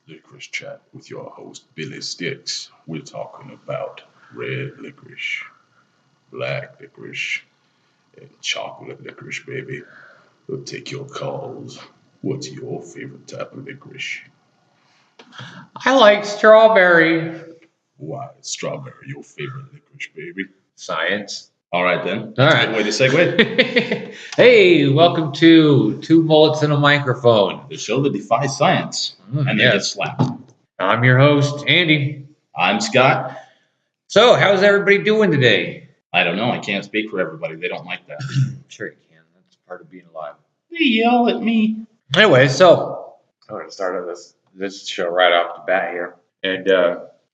Licorice Chat with your host, Billy Sticks. We're talking about red licorice, black licorice, and chocolate licorice, baby. We'll take your calls. What's your favorite type of licorice? I like strawberry. Why is strawberry your favorite licorice, baby? Science. All right, then. All That's a right. good way to segue. Hey, welcome to Two Mullets and a Microphone. The show that defies science and then yes. gets slapped. I'm your host, Andy. I'm Scott. So, how's everybody doing today? I don't know. I can't speak for everybody. They don't like that. Sure you can. That's part of being alive. They yell at me. Anyway, so I'm going to start this show right off the bat here. And,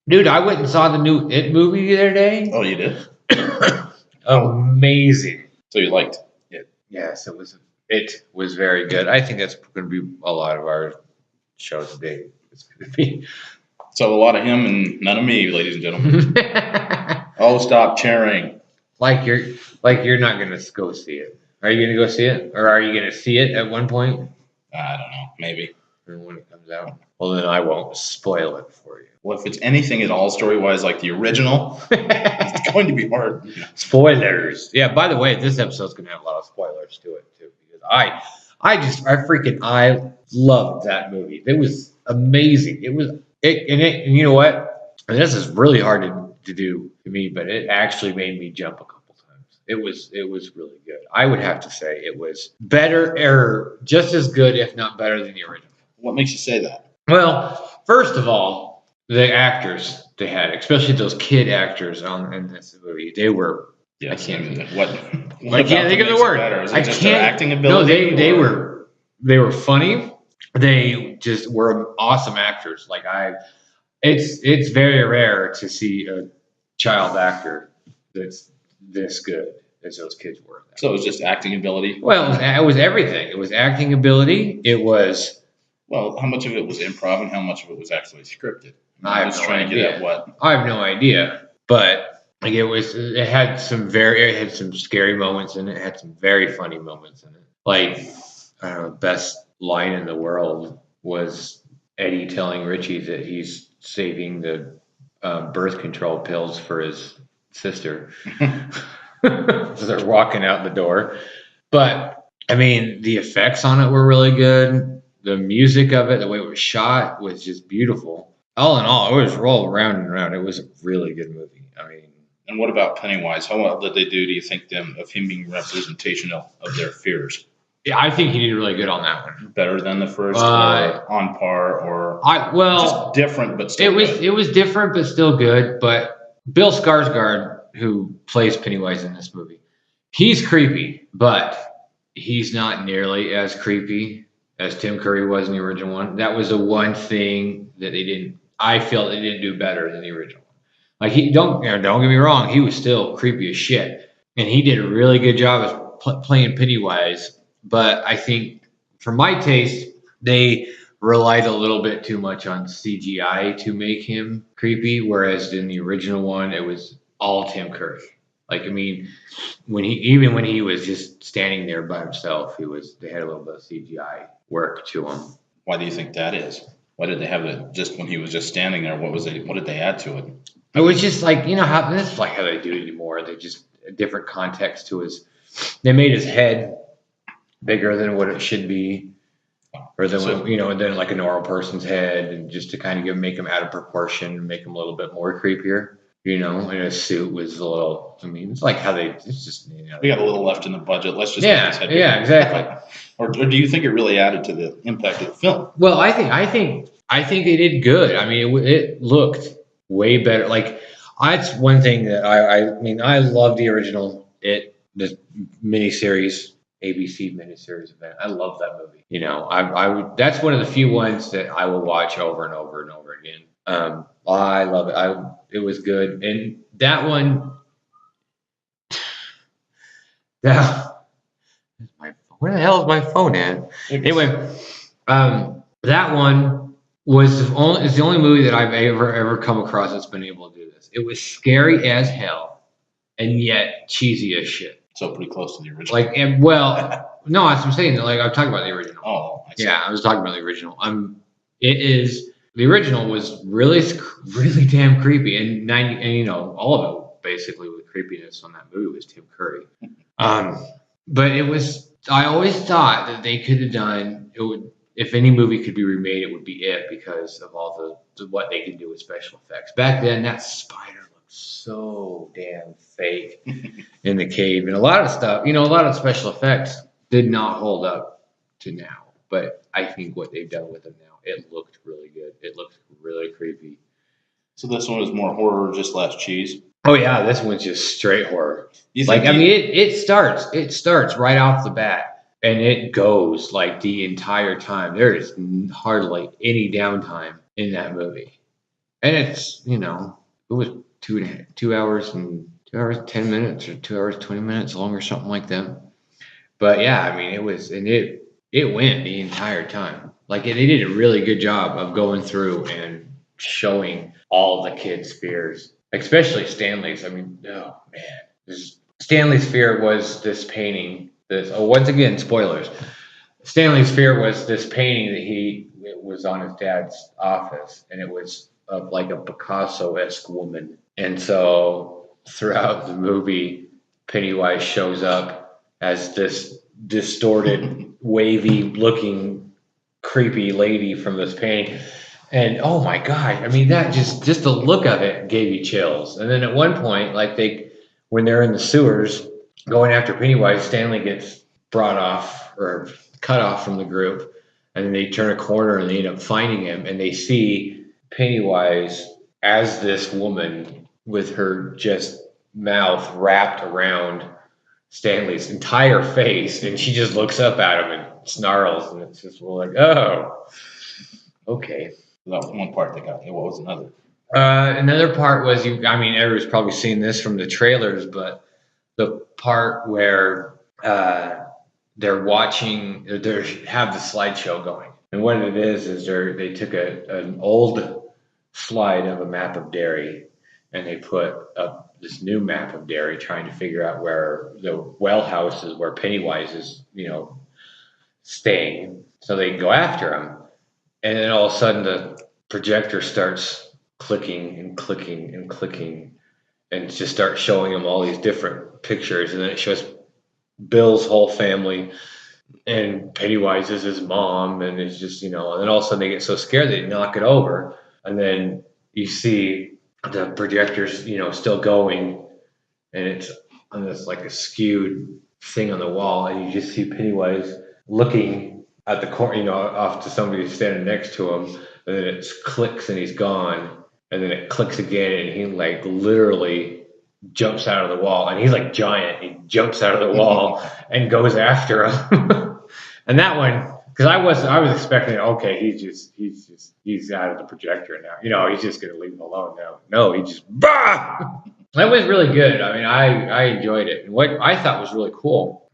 dude, I went and saw the new It movie the other day. Oh, you did? Amazing. So you liked it? Yes, it was. It was very good. I think that's going to be a lot of our show today. It's going to be. So a lot of him and none of me, ladies and gentlemen. Oh, stop cheering. Like you're not going to go see it. Are you going to go see it, or are you going to see it at one point? I don't know. Maybe. And when it comes out, well, then I won't spoil it for you. Well, if it's anything at all story-wise like the original, it's going to be hard. Spoilers. Yeah. By the way, this episode's going to have a lot of spoilers to it too, because I loved that movie. It was amazing. And you know what? And this is really hard to do to me, but it actually made me jump a couple times. It was really good. I would have to say it was better, or just as good, if not better than the original. What makes you say that? Well, first of all, the actors they had, especially those kid actors in this movie, they were. Yes, I can't. I can't think of the word. Is it just their acting ability? No, they were funny. They just were awesome actors. It's very rare to see a child actor that's this good as those kids were. So it was just acting ability? Well, it was everything. It was acting ability. It was. Well, how much of it was improv and how much of it was actually scripted? I was trying to get at what? I have no idea, but it had some scary moments in it. It had some very funny moments in it. Like, I don't know, best line in the world was Eddie telling Richie that he's saving the birth control pills for his sister. So they're walking out the door. But, I mean, the effects on it were really good. The music of it, the way it was shot, was just beautiful. All in all, it was rolled around and around. It was a really good movie. I mean, and what about Pennywise? How well did they do you think, of him being representation of their fears? Yeah, I think he did really good on that one. Better than the first, or on par, or just different but still good? It was different but still good. But Bill Skarsgård, who plays Pennywise in this movie, he's creepy, but he's not nearly as creepy as Tim Curry was in the original one. That was the one thing that I felt they didn't do better than the original one. Like, don't get me wrong, he was still creepy as shit, and he did a really good job of playing Pennywise. But I think, for my taste, they relied a little bit too much on CGI to make him creepy, whereas in the original one, it was all Tim Curry. Like, I mean, when he was just standing there by himself, they had a little bit of CGI work to him. Why do you think that is? Why did they have it just when he was just standing there? What did they add to it? It was just like, how that's like how they do it anymore. They just a different context to they made his head bigger than what it should be, or than like a normal person's head, and just to kind of make him out of proportion, make him a little bit more creepier. And his suit was a little. I mean, it's like how it's just. We got a little left in the budget. Let's just make his head bigger. Yeah, exactly. Or do you think it really added to the impact of the film? Well, I think they did good. I mean, it looked way better. Like, that's one thing that I love the original the miniseries, ABC miniseries event. I love that movie. That's one of the few ones that I will watch over and over and over again. I love it. It was good, and that one. Where the hell is my phone at? Anyway, that one is the only movie that I've ever come across that's been able to do this. It was scary as hell, and yet cheesy as shit. So pretty close to the original. No, that's what I'm saying. Like, I'm talking about the original. Oh, yeah, I was talking about the original. It is The original was really, really damn creepy, and all of it basically with creepiness on that movie was Tim Curry. Um, but it was. I always thought that they could have done it. Would if any movie could be remade, it would be it because of all the what they can do with special effects. Back then, that spider looked so damn fake in the cave, and a lot of stuff. A lot of special effects did not hold up to now. But I think what they've done with them now, it looked really good. It looked really creepy. So this one is more horror, just less cheese. Oh yeah, this one's just straight horror. You Like think I mean, it starts right off the bat, and it goes like the entire time. There is hardly any downtime in that movie, and it was 2 hours and 2 hours 10 minutes or 2 hours 20 minutes long or something like that. But yeah, I mean, it went the entire time. Like they did a really good job of going through and showing all the kids' fears, especially Stanley's. I mean, oh man, Stanley's fear was this painting. Once again, spoilers. Stanley's fear was this painting that it was on his dad's office, and it was of like a Picasso-esque woman. And so throughout the movie, Pennywise shows up as this distorted, wavy-looking, creepy lady from this painting. And oh my god, I mean that just the look of it gave you chills. And then at one point, like when they're in the sewers going after Pennywise, Stanley gets brought off or cut off from the group, and then they turn a corner and they end up finding him, and they see Pennywise as this woman with her just mouth wrapped around Stanley's entire face, and she just looks up at him and snarls, and it's just like, oh, okay. That was one part that got me. What was another? Another part was I mean, everyone's probably seen this from the trailers, but the part where they're watching, they have the slideshow going, and what it is they took an old slide of a map of Derry, and they put up this new map of Derry, trying to figure out where the well house is, where Pennywise is, staying, so they can go after him. And then all of a sudden, the projector starts clicking and clicking and clicking, and just starts showing him all these different pictures, and then it shows Bill's whole family, and Pennywise is his mom, and it's just and then all of a sudden they get so scared they knock it over, and then you see the projectors still going, and it's on this like a skewed thing on the wall, and you just see Pennywise looking at the corner, off to somebody standing next to him, and then it clicks and he's gone, and then it clicks again, and he like literally jumps out of the wall, and he's like giant. He jumps out of the wall and goes after him. And that one, because I was expecting, okay, he's out of the projector now. He's just gonna leave him alone now. No, he just bah! That was really good. I mean, I enjoyed it. And what I thought was really cool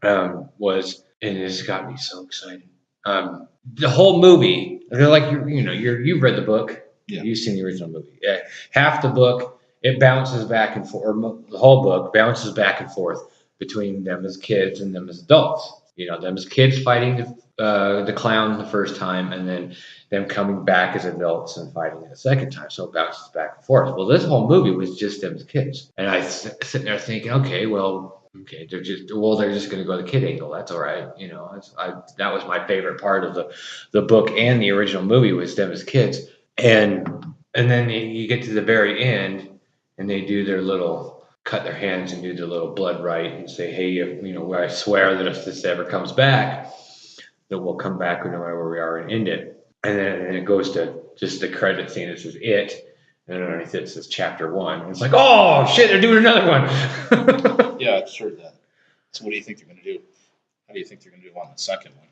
was, and this got me so excited. The whole movie, like you've read the book, Yeah. You've seen the original movie. Yeah, half the book it bounces back and forth, or the whole book bounces back and forth between them as kids and them as adults. Them as kids fighting the clown the first time, and then them coming back as adults and fighting it the second time. So it bounces back and forth. Well, this whole movie was just them as kids, and I sitting there thinking, okay, they're just going to go the kid angle. That's all right. That was my favorite part of the book and the original movie was them as kids, and then you get to the very end, and they do their little cut their hands and do their little blood rite and say, hey, I swear that if this ever comes back, that we'll come back no matter where we are and end it. And then it goes to just the credit scene. It says it, and underneath it says chapter 1. And it's like, oh shit, they're doing another one. Yeah, I've heard that. So what do you think they're going to do? How do you think they're going to do on the second one?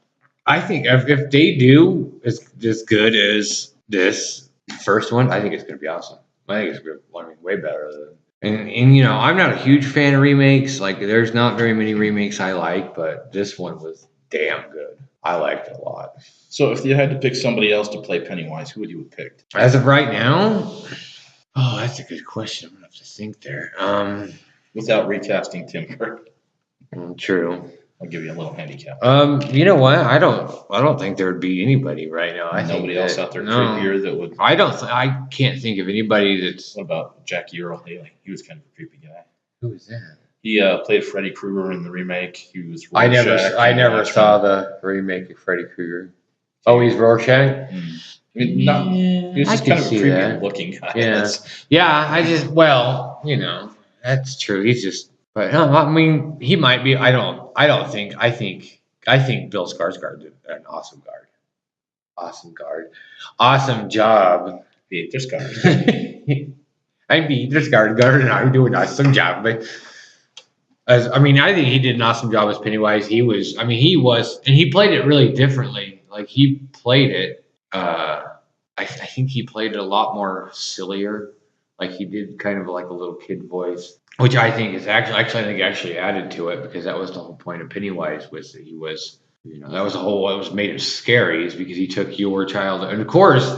I think if they do as good as this first one, I think it's going to be awesome. I think it's going to be way better. And I'm not a huge fan of remakes. Like, there's not very many remakes I like, but this one was damn good. I liked it a lot. So if you had to pick somebody else to play Pennywise, who would you have picked? As of right now, oh, that's a good question. I'm gonna have to think there. Without recasting Tim Curry. True. I'll give you a little handicap. You know what? I don't think there would be anybody right now. I think Nobody else out there no, creepier that would. I can't think of anybody that's. What about Jackie Earle Haley? He was kind of a creepy guy. Who is that? He played Freddy Krueger in the remake. He was I Rorschach. never saw the remake of Freddy Krueger. Oh, he's Rorschach. I mean, not, he was I just can kind of a see creepy that. looking guy. Yeah, yeah. That's true. He's just, but no, I mean, he might be. I don't think. I think Bill Skarsgård did an awesome guard. Awesome guard. Awesome job. Peter I'm Peter Skarsgård, and I do an awesome job. But I think he did an awesome job as Pennywise. He was, and he played it really differently. Like he played it. I think he played it a lot more sillier. Like he did kind of like a little kid voice, which I think is actually added to it because that was the whole point of Pennywise was that he was, that was the whole what was made him scary is because he took your child, and of course,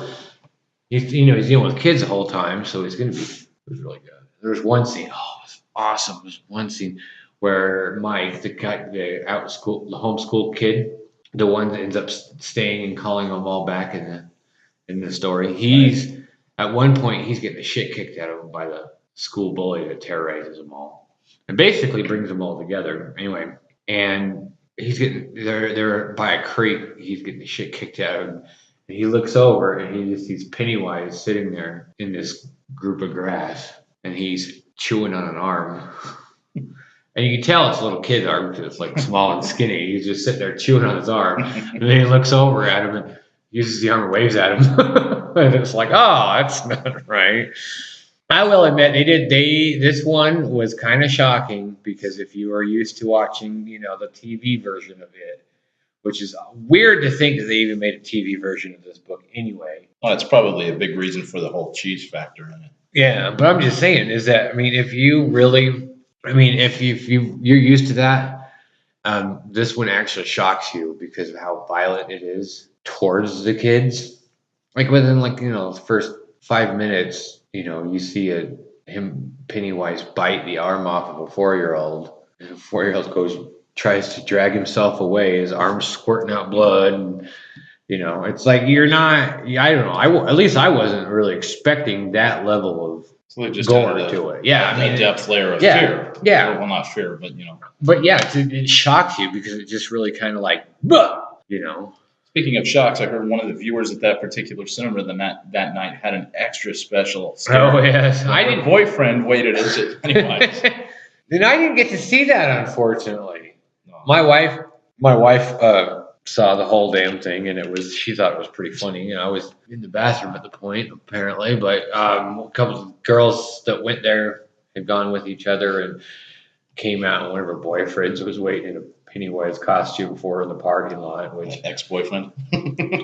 he's dealing with kids the whole time, so it's gonna be. It was really good. There was one scene. Oh, it was awesome. There was one scene where Mike, the homeschool kid, the one that ends up staying and calling them all back in the story. He's at one point he's getting the shit kicked out of him by the school bully that terrorizes them all, and basically brings them all together. Anyway, and he's getting they're by a creek. He's getting the shit kicked out of him, and he looks over and he just sees Pennywise sitting there in this group of grass, and he's chewing on an arm. And you can tell it's a little kid's arm because it's like small and skinny. He's just sitting there chewing on his arm, and then he looks over at him and uses the arm and waves at him. And it's like, oh, that's not right. I will admit this one was kind of shocking because if you are used to watching, the TV version of it, which is weird to think that they even made a TV version of this book anyway. Well, that's probably a big reason for the whole cheese factor in it. Yeah, but I'm just saying is that, if you really, if you're used to that, this one actually shocks you because of how violent it is towards the kids. Like within the first 5 minutes, you see Pennywise bite the arm off of a 4-year-old, and the 4-year-old tries to drag himself away, his arm's squirting out blood, and it's like you're not. I don't know. At least I wasn't really expecting that level of gore to it. Yeah, a depth layer of fear. Yeah, well, not fear, but But yeah, it shocks you because it just really kind of like, Speaking of shocks, I heard one of the viewers at that particular cinema that night had an extra special scare. Oh yes, Her boyfriend waited as it. Anyways. Then I didn't get to see that, unfortunately. No. My wife saw the whole damn thing, and she thought it was pretty funny. I was in the bathroom at the point, apparently, but a couple of girls that went there had gone with each other and came out, and one of her boyfriends was waiting in a Pennywise costume for her in the parking lot. Which ex-boyfriend?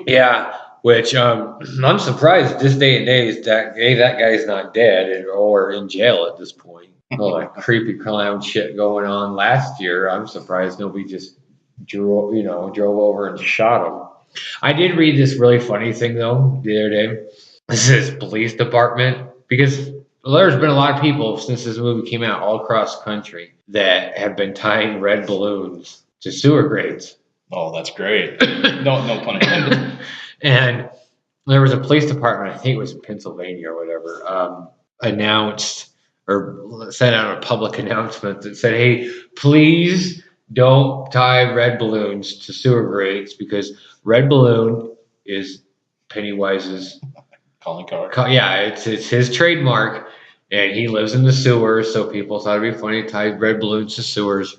Yeah, which I'm surprised at this day and age that that guy's not dead or in jail at this point. All that creepy clown shit going on last year. I'm surprised nobody just drove over and shot him. I did read this really funny thing though the other day. This is police department because there's been a lot of people since this movie came out all across the country that have been tying red balloons to sewer grates. Oh, that's great. No pun intended. And there was a police department, I think it was in Pennsylvania or whatever, announced or sent out a public announcement that said, hey, please don't tie red balloons to sewer grates because red balloon is Pennywise's calling card. Yeah, it's his trademark, and he lives in the sewers, so people thought it'd be funny to tie red balloons to sewers.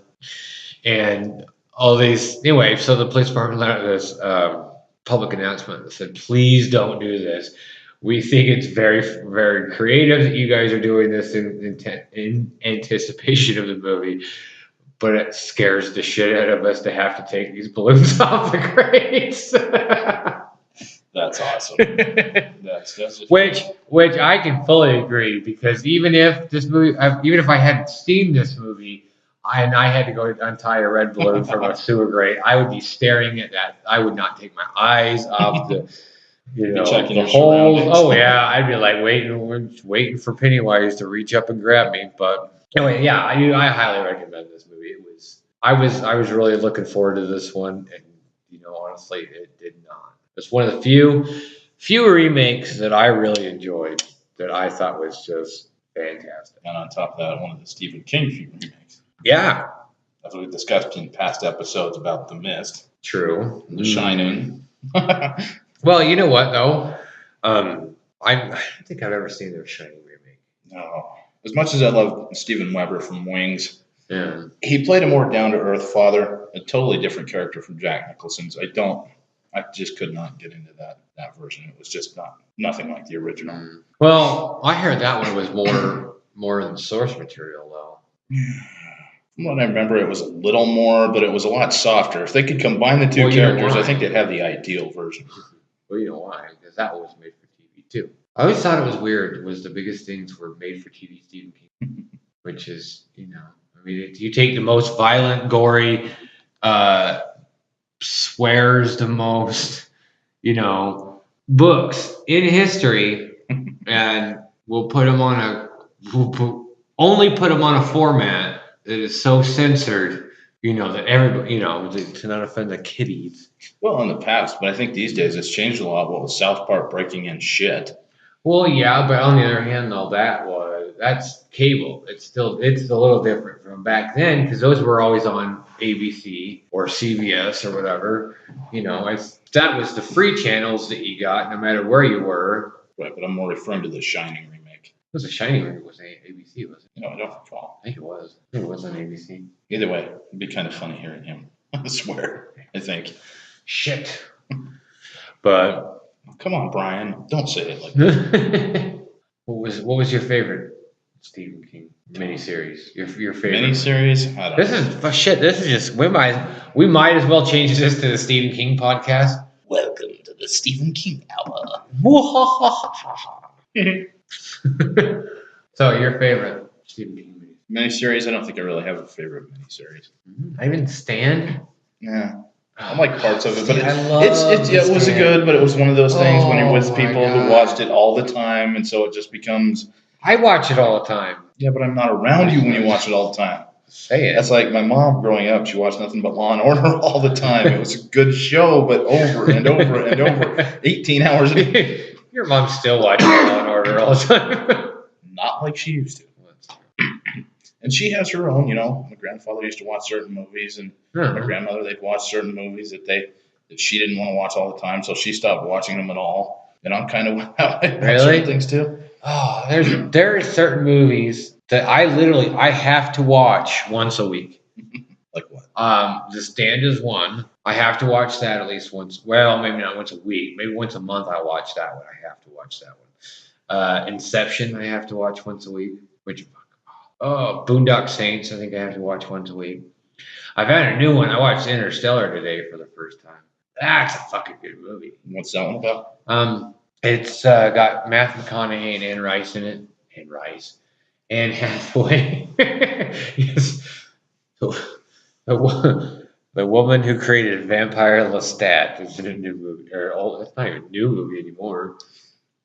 And all these, anyway, so the police department let out this public announcement that said, please don't do this. We think it's very, very creative that you guys are doing this in anticipation of the movie, but it scares the shit out of us to have to take these balloons off the grates. That's awesome. That's just which I can fully agree because even if I hadn't seen this movie and I had to go untie a red balloon from a sewer grate, I would be staring at that. I would not take my eyes off the the holes. Oh yeah, I'd be like waiting for Pennywise to reach up and grab me. But anyway, yeah, I highly recommend this movie. I was really looking forward to this one, and honestly, it did not. It's one of the few remakes that I really enjoyed that I thought was just fantastic. And on top of that, one of the Stephen King remakes. Yeah, As we discussed in past episodes about The Mist, true. and The Shining. Well, you know what though, I don't think I've ever seen their Shining remake. No. As much as I love Steven Weber from Wings, Yeah. he played a more down to earth father, a totally different character from Jack Nicholson's. I just could not get into that version. It was just nothing like the original. Well, I heard that one was more than source material though. From what I remember, it was a little more, but it was a lot softer. If they could combine the two Well, you know characters, why? I think they'd have the ideal version. Well, you know why? Because that was made for TV too. I always thought it was weird. Was the biggest things were made for TV Stephen King, which is I mean, you take the most violent, gory, swears the most, books in history, and only put them on a format that is so censored, that everybody, to not offend the kiddies. Well, in the past, but I think these days it's changed a lot. What with South Park breaking in shit. Well, yeah, but on the other hand, though, that's cable. It's a little different from back then because those were always on ABC or CBS or whatever. That was the free channels that you got no matter where you were. Right, but I'm more referring to the Shining remake. It was a Shining remake. Was ABC? Was it? I don't recall. I think it was. I think it was on ABC. Either way, it'd be kind of funny hearing him swear. I think. Shit. But come on, Brian, don't say it like that. What was your favorite Stephen King miniseries? Your favorite miniseries? I don't know. This is just we might as well change this to the Stephen King podcast. Welcome to the Stephen King Hour. So your favorite Stephen King miniseries? I don't think I really have a favorite miniseries. Even Stand? Yeah. I like parts of it, but it was good, but it was one of those things when you're with people who watched it all the time, and so it just becomes. I watch it all the time. Yeah, but I'm not around you when you watch it all the time. Say it. That's like my mom growing up. She watched nothing but Law and Order all the time. It was a good show, but over and over and over, 18 hours a day. Your mom's still watching Law and Order all the time. Not like she used to. And she has her own, my grandfather used to watch certain movies, and my grandmother, they'd watch certain movies that she didn't want to watch all the time, so she stopped watching them at all. And I'm kind of how I watch certain things too. Oh, there are certain movies that I have to watch once a week. Like what? The Stand is one. I have to watch that at least once. Well, maybe not once a week. Maybe once a month I watch that one. I have to watch that one. Inception I have to watch once a week. Boondock Saints I think I have to watch once a week. I've had a new one. I watched Interstellar today for the first time. That's a fucking good movie. What's that one about? It's got Matthew McConaughey and Anne Rice in it. Anne Hathaway. Yes. The woman who created Vampire Lestat is in a new movie. It's not even a new movie anymore.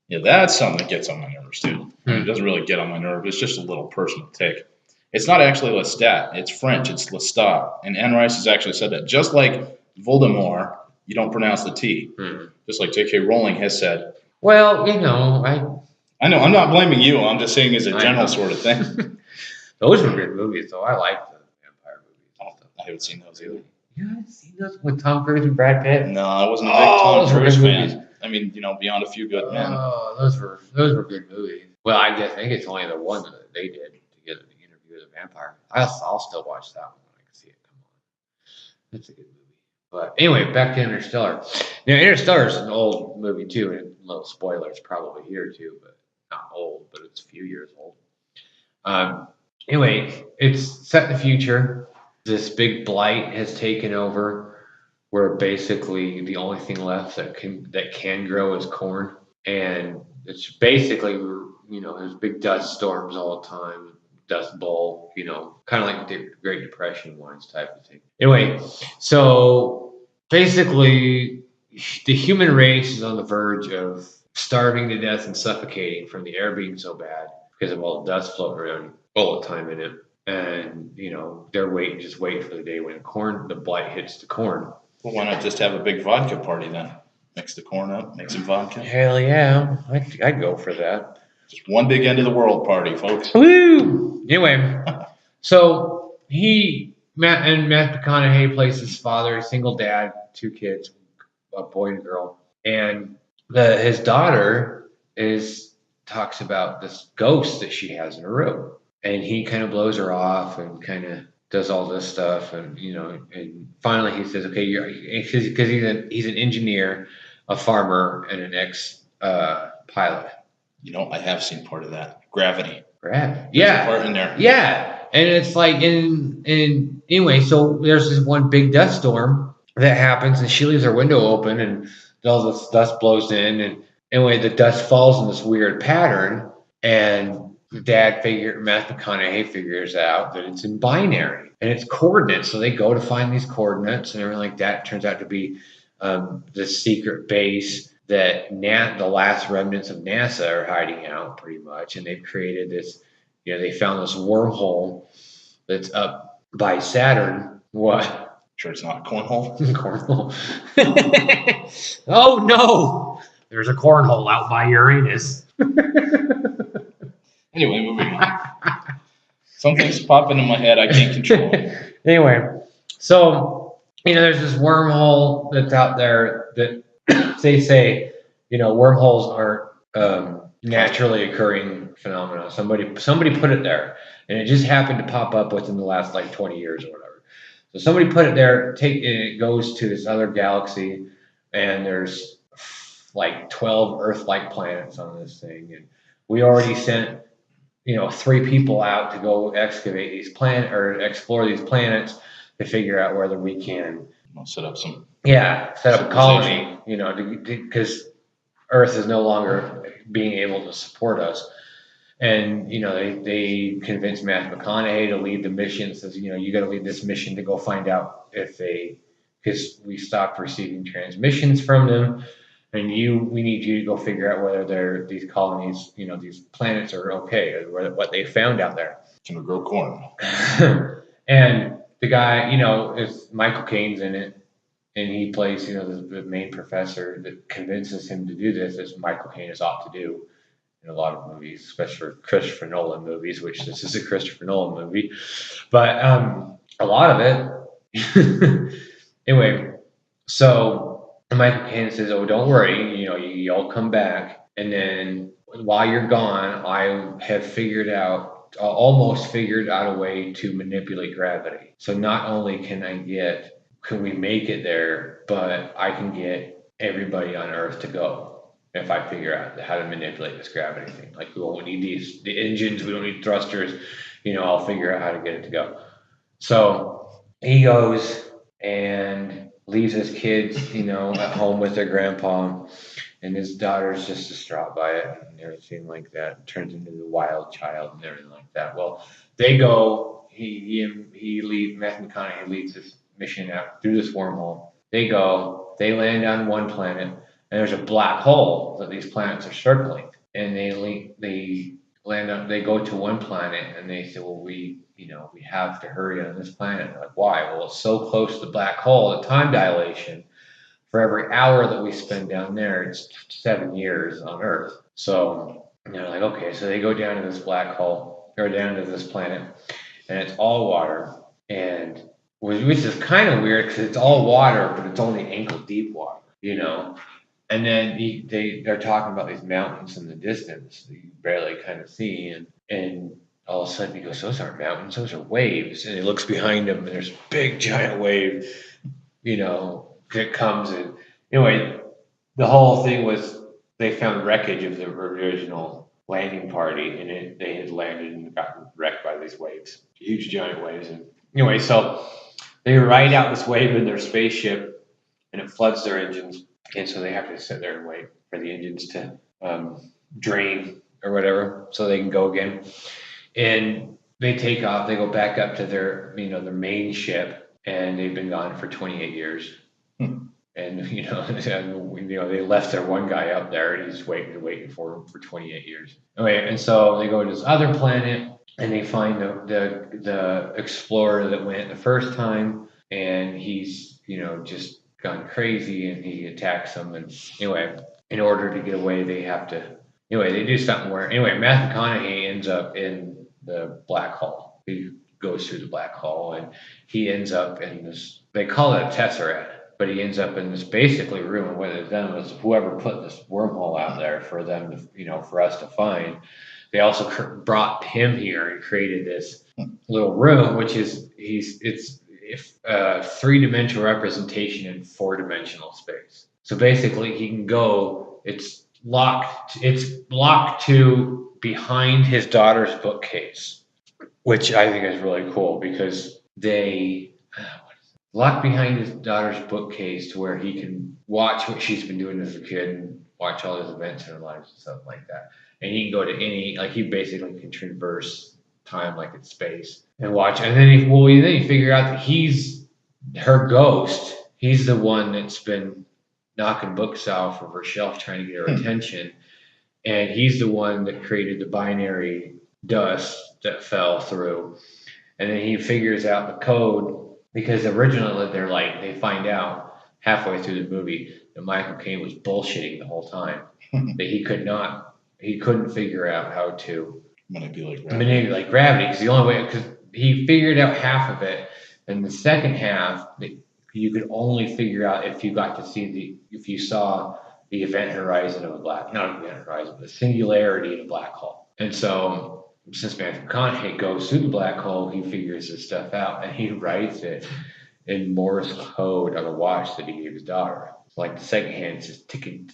Yeah, that's something that gets on my nerves too. It doesn't really get on my nerve. It's just a little personal take. It's not actually Lestat. It's French. It's Lestat. And Anne Rice has actually said that. Just like Voldemort, you don't pronounce the T. Just like J.K. Rowling has said. Well, I know. I'm not blaming you. I'm just saying as a general sort of thing. Those were good movies, though. I like the vampire movies. I haven't seen those either. You haven't seen those with Tom Cruise and Brad Pitt? No, I wasn't a big Tom Cruise fan. I mean, Beyond a Few Good Men. Oh, those were good movies. Well, I think it's only the one that they did together, the Interview with a Vampire. I'll still watch that one when I can see it come on. That's a good movie. But anyway, back to Interstellar. Now, Interstellar is an old movie too, and a little spoilers probably here too, but not old, but it's a few years old. Anyway, it's set in the future. This big blight has taken over, where basically the only thing left that can grow is corn, and it's basically there's big dust storms all the time, Dust Bowl, kind of like the Great Depression ones type of thing. Anyway, so basically the human race is on the verge of starving to death and suffocating from the air being so bad because of all the dust floating around all the time in it. and they're just waiting for the day when the blight hits the corn. Well, why not just have a big vodka party then? Mix the corn up, make some vodka. Hell yeah, I'd go for that. Just one big end of the world party, folks. Woo! Anyway, so Matthew McConaughey plays his father, single dad, 2 kids, a boy and a girl, and his daughter talks about this ghost that she has in her room, and he kind of blows her off and kind of does all this stuff, and and finally he says, okay, because he's an engineer, a farmer, and an ex pilot. I have seen part of that. Gravity. Yeah. There's a part in there. Yeah. And it's like anyway, so there's this one big dust storm that happens, and she leaves her window open, and all this dust blows in, and anyway, the dust falls in this weird pattern, and Matthew McConaughey figures out that it's in binary and it's coordinates. So they go to find these coordinates and everything like that. It turns out to be the secret base that the last remnants of NASA are hiding out, pretty much, and they've created this. They found this wormhole that's up by Saturn. What? Sure, it's not a cornhole. Cornhole. Oh no! There's a cornhole out by Uranus. Anyway, moving on. Some things pop into my head I can't control. Anyway, so there's this wormhole that's out there that they say wormholes aren't naturally occurring phenomena. Somebody put it there, and it just happened to pop up within the last 20 years or whatever. So somebody put it there. And it goes to this other galaxy, and there's 12 Earth-like planets on this thing, and we already sent 3 people out to go excavate these or explore these planets to figure out whether we can set up a colony, because Earth is no longer being able to support us. And they convinced Matthew McConaughey to lead the mission. Says you got to lead this mission to go find out because we stopped receiving transmissions from them. And we need you to go figure out whether these colonies, these planets are okay, or what they found out there. Can we grow corn? And the guy, is Michael Caine's in it, and he plays, the main professor that convinces him to do this, as Michael Caine is ought to do in a lot of movies, especially for Christopher Nolan movies, which this is a Christopher Nolan movie. But a lot of it, anyway, so Michael Caine says, "Oh, don't worry, you'll come back, and then while you're gone, I have almost figured out a way to manipulate gravity. So not only can we make it there, but I can get everybody on Earth to go if I figure out how to manipulate this gravity thing. We won't need the engines, we don't need thrusters, I'll figure out how to get it to go." So he goes and leaves his kids, at home with their grandpa, and his daughter's just distraught by it and everything like that. Turns into the wild child and everything like that. Well, they go. Matthew McConaughey leads this mission out through this wormhole. They go. They land on one planet, and there's a black hole that these planets are circling. And they land on. They go to one planet, and they say, "Well, we have to hurry on this planet." They're like, why? Well, it's so close to the black hole. The time dilation for every hour that we spend down there, it's 7 years on Earth. So they're like, okay. So they go down to this black hole, or down to this planet, and it's all water, and which is kind of weird because it's all water, but it's only ankle deep water, And then they're talking about these mountains in the distance that you barely kind of see, and all of a sudden he goes, "Those aren't mountains, those are waves." And he looks behind him, and there's a big giant wave, that comes in. Anyway, the whole thing was they found wreckage of the original landing party, and they had landed and got wrecked by these waves, huge giant waves. And anyway, so they ride out this wave in their spaceship, and it floods their engines, and so they have to sit there and wait for the engines to drain or whatever, so they can go again. And they take off. They go back up to their main ship, and they've been gone for 28 years. And they left their one guy up there, and he's waiting for them for 28 years. Anyway, and so they go to this other planet, and they find the explorer that went the first time, and he's just gone crazy, and he attacks them. And anyway, in order to get away, they have to. Anyway, they do something where Matthew McConaughey ends up in the black hole. He goes through the black hole, and he ends up in this. They call it a tesseract, but he ends up in this basically room. And what they've done was whoever put this wormhole out there for them to, for us to find. They also brought him here and created this little room, which is it's three-dimensional representation in four-dimensional space. So basically, he can go. It's locked. It's locked to behind his daughter's bookcase, which I think is really cool because they locked behind his daughter's bookcase to where he can watch what she's been doing as a kid and watch all his events in her life and stuff like that. And he can go to any, like, he basically can traverse time like it's space and watch. And then you figure out that he's her ghost. He's the one that's been knocking books off of her shelf trying to get her attention. And he's the one that created the binary dust that fell through. And then he figures out the code because originally they find out halfway through the movie that Michael Caine was bullshitting the whole time. That he couldn't figure out how to manipulate gravity because the only way, because he figured out half of it, and the second half that you could only figure out if if you saw the event horizon of not event horizon, the singularity in a black hole. And so since Matthew McConaughey goes through the black hole, he figures this stuff out and he writes it in Morse code on a watch that he gave his daughter. It's like the second hand's just ticking,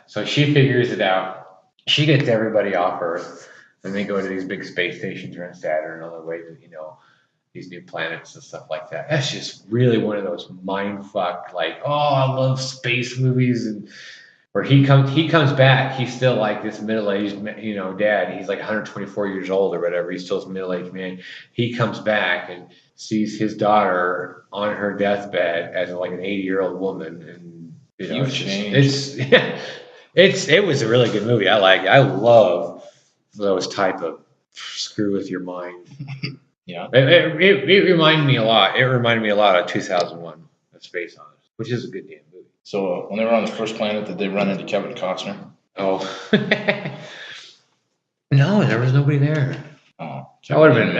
so she figures it out. She gets everybody off Earth, and they go to these big space stations around Saturn on the way to, these new planets and stuff like that. That's just really one of those mind fuck, like, oh, I love space movies, and where he comes back, he's still like this middle-aged, dad. He's like 124 years old or whatever. He's still this middle-aged man. He comes back and sees his daughter on her deathbed as like an 80-year-old woman, and it was a really good movie. I love those type of screw with your mind. Yeah. It reminded me a lot. It reminded me a lot of 2001: A Space Odyssey, which is a good damn movie. So when they were on the first planet, did they run into Kevin Costner? Oh, no, there was nobody there. Oh, that would have been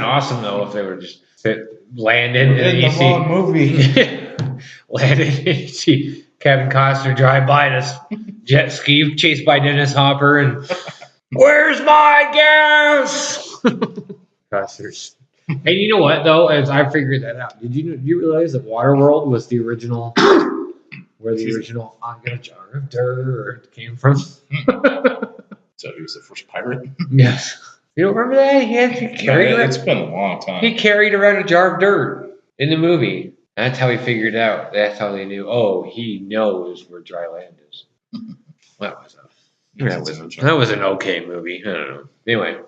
awesome though if they were just landed in the wrong movie. Landed and you see Kevin Costner drive by this jet ski chased by Dennis Hopper and where's my gas? Costner's. And you know what though? As I figured that out, did you realize that Waterworld was the original? Where the original "I got a jar of dirt" came from? So he was the first pirate. Yes. You don't remember that? It's been a long time. He carried around a jar of dirt in the movie. That's how he figured out. That's how they knew. Oh, he knows where dry land is. That was an okay movie. I don't know. Anyway.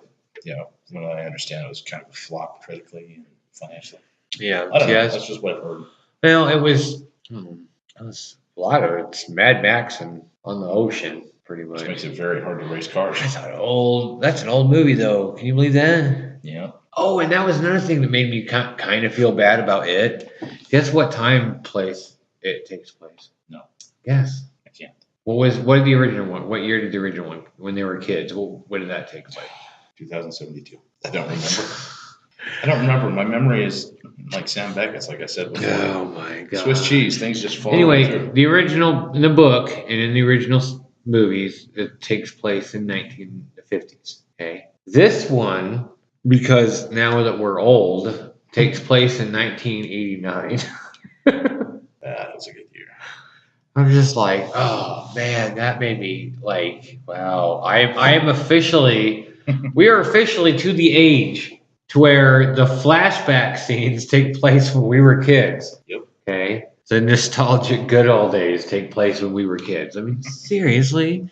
Yeah, from what I understand, it was kind of a flop critically and financially. Yeah. I don't know. That's just what I've heard. Well, it was a lot of it's Mad Max and on the ocean, pretty much. Which makes it very hard to race cars. That's an old movie, though. Can you believe that? Yeah. Oh, and that was another thing that made me kind of feel bad about it. Guess what place it takes place? No. Guess. I can't. What did the original one? What year did the original one? When they were kids? When did that take place? 2072. I don't remember. My memory is like Sam Beckett's, like I said before. Oh my god. Swiss cheese. Things just fall. Anyway, the original in the book and in the original movies, it takes place in 1950s. Okay. This one, because now that we're old, takes place in 1989. That was a good year. I'm just like, oh man, that made me like, wow. I am officially, we are officially to the age to where the flashback scenes take place when we were kids. Yep. Okay. The nostalgic good old days take place when we were kids. I mean, seriously.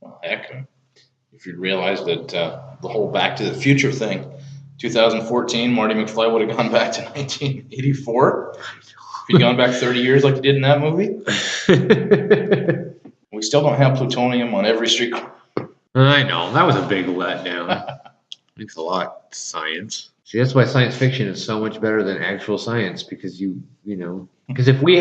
Well, heck, if you realize that the whole Back to the Future thing, 2014, Marty McFly would have gone back to 1984. If he'd gone back 30 years like he did in that movie. We still don't have plutonium on every street corner. I know. That was a big letdown. Thanks a lot, science. See, that's why science fiction is so much better than actual science because because if we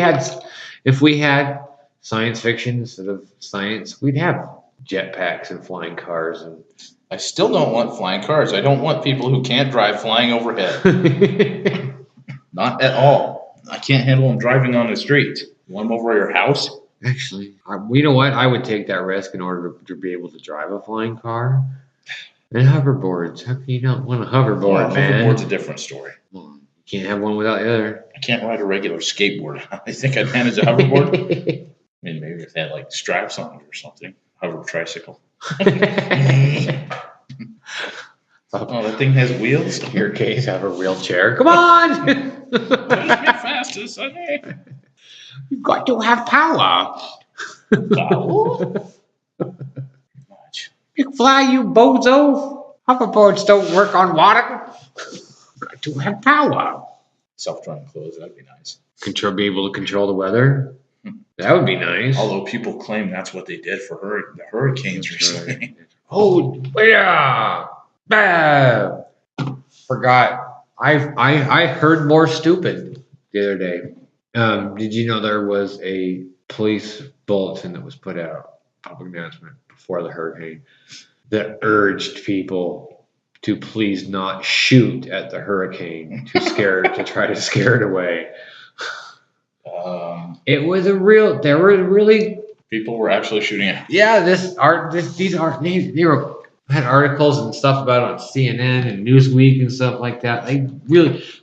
had science fiction instead of science, we'd have jetpacks and flying cars and I still don't want flying cars. I don't want people who can't drive flying overhead. Not at all. I can't handle them driving on the street. You want them over your house? Actually, you know what? I would take that risk in order to be able to drive a flying car. And hoverboards. How can you not want a hoverboard, man? Hoverboard's a different story. Well, you can't have one without the other. I can't ride a regular skateboard. I think I'd manage a hoverboard. I mean, maybe if they had like straps on it or something. Hover tricycle. Oh, that thing has wheels? In your case, have a wheelchair. Come on! Just be faster, Sonny. You've got to have power. Power? Much. You fly, you bozo. Hoverboards don't work on water. Got to have power. Self-drying clothes, that'd be nice. Be able to control the weather. That would be nice. Although people claim that's what they did for the hurricanes recently. Oh, yeah. Forgot. I heard more stupid the other day. Did you know there was a police bulletin that was put out, public announcement before the hurricane, that urged people to please not shoot at the hurricane to try to scare it away. It was there were really People were actually shooting at. yeah. Had articles and stuff about it on CNN and Newsweek and stuff like that.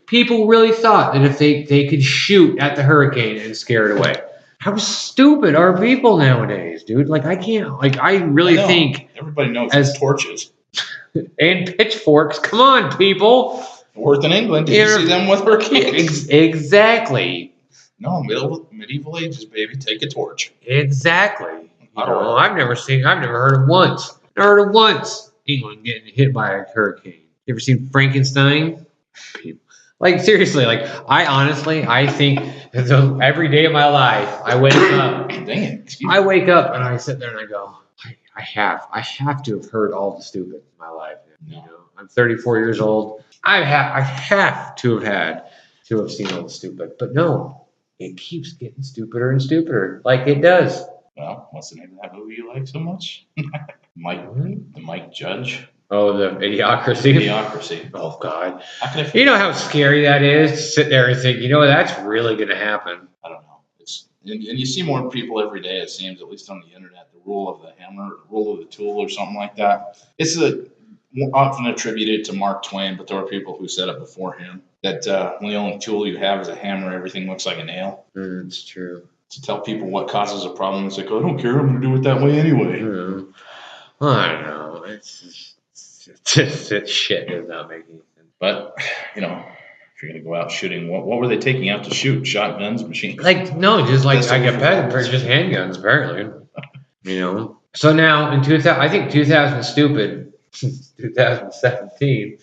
People really thought that if they could shoot at the hurricane and scare it away. How stupid are people nowadays, dude? Like I can't. Like I really think everybody knows as torches and pitchforks. Come on, people. Worth in England. Did you see them with hurricanes? Exactly. No, medieval ages, baby. Take a torch. Exactly. I've never heard of once. England getting hit by a hurricane. You ever seen Frankenstein? Like seriously, I think every day of my life I wake up. Dang it. I wake up and I sit there and I go, I have to have heard all the stupid in my life. No. I'm 34 years old. I have to have seen all the stupid. But no. It keeps getting stupider and stupider, like it does. Well, what's the name of that movie you like so much? The Mike Judge. Oh, the Idiocracy. Idiocracy. Oh God. You know how scary that is to sit there and think, that's really going to happen. I don't know. And you see more people every day. It seems, at least on the internet, the rule of the hammer, the rule of the tool, or something like that. It's often attributed to Mark Twain, but there were people who said it before him. That when the only tool you have is a hammer, everything looks like a nail. That's true. To tell people what causes a problem, it's like, I don't care, I'm going to do it that way anyway. I don't know. It's just shit does not make any sense. But, if you're going to go out shooting, what were they taking out to shoot? Shotguns, machine guns? Just handguns, apparently. So now in 2017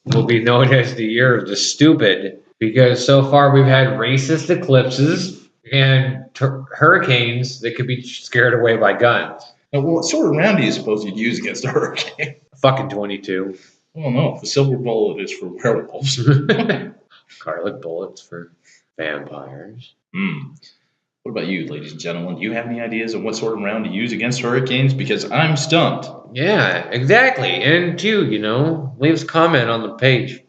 will be known as the year of the stupid because so far we've had racist eclipses and hurricanes that could be scared away by guns. Now, what sort of round do you suppose you'd use against a hurricane? Fucking 22. Well, no. The silver bullet is for werewolves. Scarlet bullets for vampires. What about you, ladies and gentlemen? Do you have any ideas of what sort of round to use against hurricanes? Because I'm stumped. Yeah, exactly. And too, leave us a comment on the page.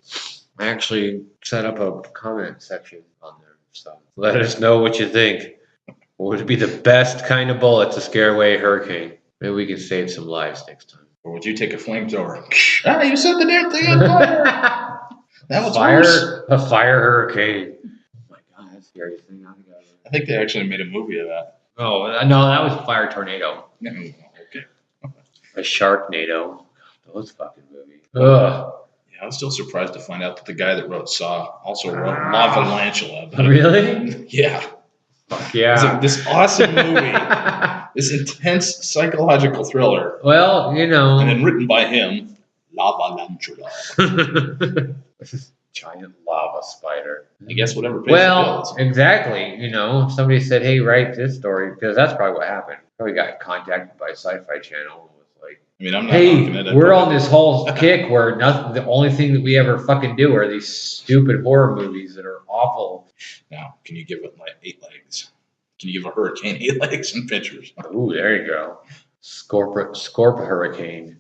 I actually set up a comment section on there. So let us know what you think. What would be the best kind of bullet to scare away a hurricane? Maybe we can save some lives next time. Or would you take a flamethrower? You set the damn thing on fire! That was worse. A fire hurricane. Oh my God, that's the scariest thing I've got. I think they actually made a movie of that. Oh, no, that was Fire Tornado. Okay. A Sharknado. Those fucking movies. Ugh. Yeah, I was still surprised to find out that the guy that wrote Saw also wrote Lavalantula. Really? Yeah. Fuck yeah. It's this awesome movie. This intense psychological thriller. Well, And then written by him, Lavalantula. Giant lava spider. I guess whatever pays the bills. Exactly. Somebody said, hey, write this story, because that's probably what happened. Probably got contacted by Sci-Fi Channel and was like, I mean, I'm not knocking Hey, it. we're on this whole kick where nothing. The only thing that we ever fucking do are these stupid horror movies that are awful. Now, can you give it like 8 legs? Can you give a hurricane 8 legs in pictures? Ooh, there you go. Scorp Hurricane.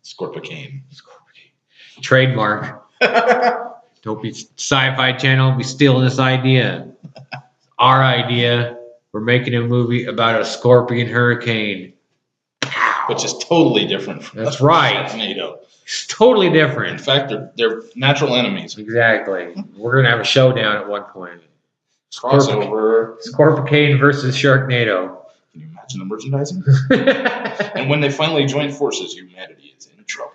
Scorpicane. Trademark. Don't be Sci-Fi Channel. Be stealing this idea. Our idea. We're making a movie about a scorpion hurricane. Which is totally different from That's right. Sharknado. It's totally In different. fact, they're natural enemies. Exactly. We're gonna have a showdown at one point. Crossover. Scorpicane versus Sharknado. Can you imagine the merchandising? And when they finally join forces, humanity is in trouble.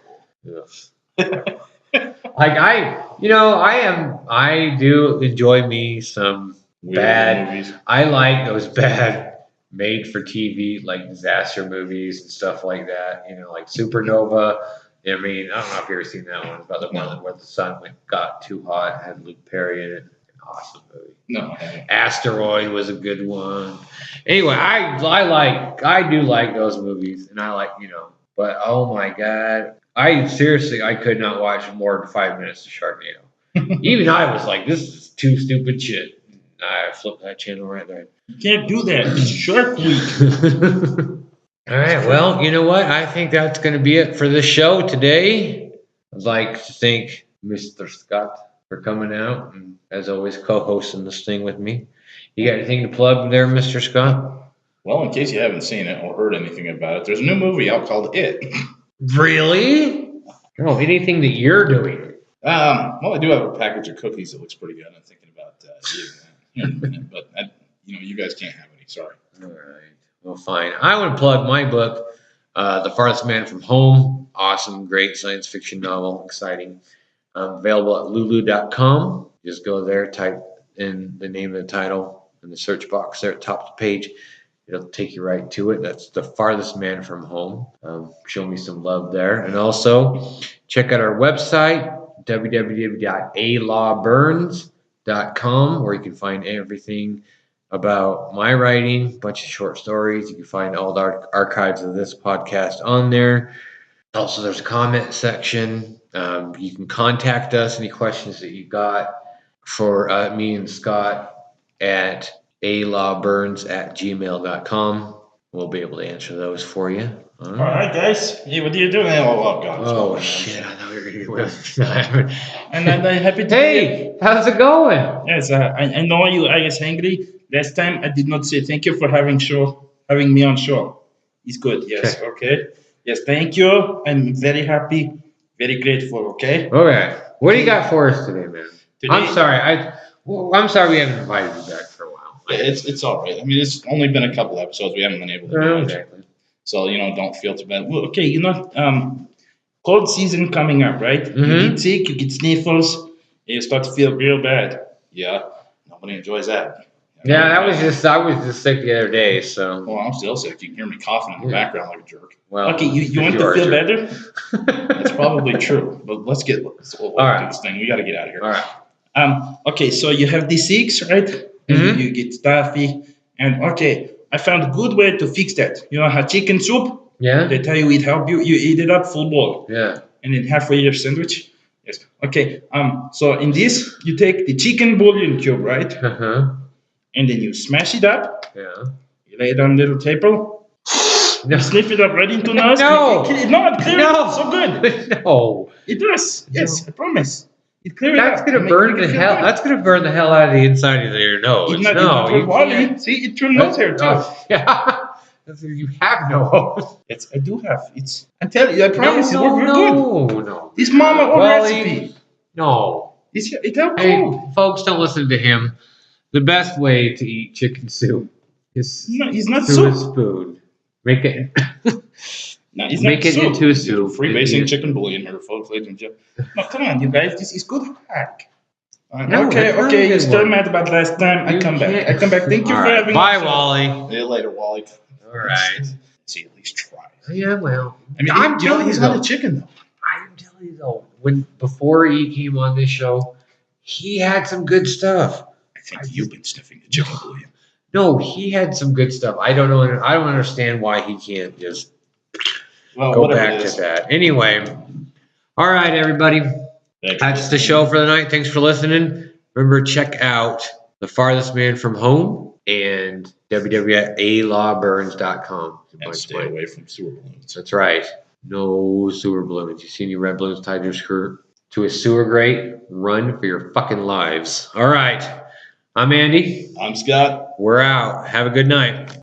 I do enjoy me some Weird bad movies. I like those bad made for TV like disaster movies and stuff like that. Like Supernova. I mean, I don't know if you've ever seen that one about the one where the sun got too hot, had Luke Perry in it. An awesome movie. No, I haven't. Asteroid was a good one. Anyway, I do like those movies, and I like, but oh my god, I could not watch more than 5 minutes of Sharknado. Even I was like, this is too stupid shit. I flipped that channel right there. You can't do that. It's Shark Week. All right, well, you know what? I think that's going to be it for the show today. I'd like to thank Mr. Scott for coming out and, as always, co-hosting this thing with me. You got anything to plug there, Mr. Scott? Well, in case you haven't seen it or heard anything about it, there's a new movie out called It. Really? No, anything that you're doing. Well, I do have a package of cookies that looks pretty good. I'm thinking about eating that here in a minute, but you guys can't have any. Sorry. All right. Well, fine. I want to plug my book, The Farthest Man from Home. Awesome, great science fiction novel. Exciting. Available at lulu.com. Just go there, type in the name of the title in the search box there at the top of the page. It'll take you right to it. That's The Farthest Man from Home. Show me some love there. And also, check out our website, www.alawburns.com, where you can find everything about my writing, a bunch of short stories. You can find all the archives of this podcast on there. Also, there's a comment section. You can contact us, any questions that you got for me and Scott at alawburns@gmail.com. We'll be able to answer those for you. All right, guys. Hey, what are you doing? Oh, God. Oh, shit. I thought we were going to get with And I'm happy to Hey, how's it going? Yes, I know you are angry. Last time I did not say thank you for having me on show. It's good. Yes. Okay. Yes. Thank you. I'm very happy. Very grateful. Okay. Okay. What do you got for us today, man? Today- I'm sorry. I'm sorry we haven't invited you back for a while. It's all right. I mean, it's only been a couple episodes. We haven't been able to do much. Exactly. So, don't feel too bad. Well, okay. Cold season coming up, right? You Mhm. get sick. You get sniffles. And you start to feel real bad. Yeah. Nobody enjoys that. Yeah, I was just sick the other day, so. Well, I'm still sick. You can hear me coughing in the background like a jerk. Well, Okay. You want to are, feel sir. better? That's probably true. But let's All do right. this thing. We got to get out of here. All right. Okay, so you have D6, right? And Mhm. you get stuffy. And okay, I found a good way to fix that. You know how chicken soup? Yeah. They tell you it help you. You eat it up full bowl. Yeah. And then halfway your sandwich. Yes. Okay. So in this, you take the chicken bouillon cube, right? Uh-huh. And then you smash it up. Yeah. You lay it on a little table. No. You sniff it up right into nose. No. It clears No. it so good. No. It does. Yes, I promise. It clears it That's up. gonna Make burn you the feel hell. good. That's gonna burn the hell out of the inside of your nose. It's not No, for you Wally. can't. See, it turned nose hair too. Yeah. You have no hope. Yes, I do have. I tell you, I promise you, we're good. No. This mama own Wally, recipe. No. It helps Hey, cold. folks, don't listen to him. The best way to eat chicken soup is No, it's not through a soup. spoon. Make it. No, it's Make not it soup. into a soup. Freebasing chicken bouillon here, folks, ladies and gentlemen. No, come on, you guys. This is good hack. No, Okay, it's not a okay. good You're still one. mad about last time. I You come back. can't- I come back. Thank you All for right. having Bye, me. Wally. See you later, Wally. All right. See, at least try. Yeah, I well, mean, I'm telling he's you not though. a chicken, though. I'm telling you though. Before he came on this show, he had some good stuff. I think you've been sniffing the chicken bouillon. No, he had some good stuff. I don't know. I don't understand why he can't just. Well, go whatever back it to is. that. Anyway, all right, everybody. Thanks. That's the show for the night. Thanks for listening. Remember, check out The Farthest Man from Home and www.alawburns.com. And stay away from sewer balloons. That's right. No sewer balloons. You see any red balloons tied to a sewer grate? Run for your fucking lives. All right. I'm Andy. I'm Scott. We're out. Have a good night.